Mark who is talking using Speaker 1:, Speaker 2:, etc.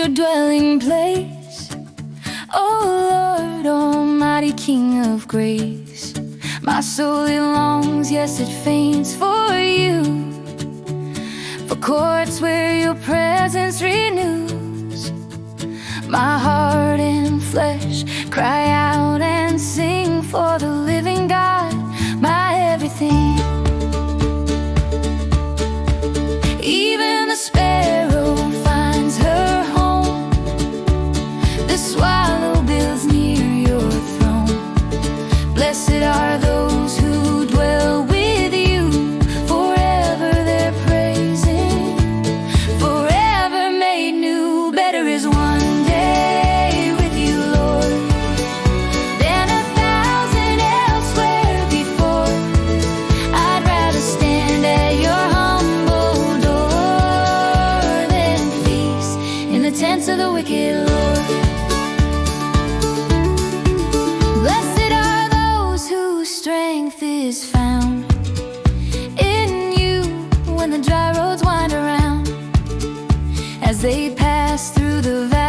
Speaker 1: your dwelling place. Oh Lord, almighty King of grace. My soul it longs, yes it faints for you, for courts where your presence renews. My heart and flesh cry out and sing for the living God, my everything. Even the sparrow finds her home, the swallow builds near your throne. Blessed are those who dwell with you, forever they're praising, forever made new. Better is one day with you, Lord, than 1,000 elsewhere before. I'd rather stand at your humble door than feast in the tents of the wicked, Lord. Blessed are those whose strength is found in you when the dry roads wind around, as they pass through the valley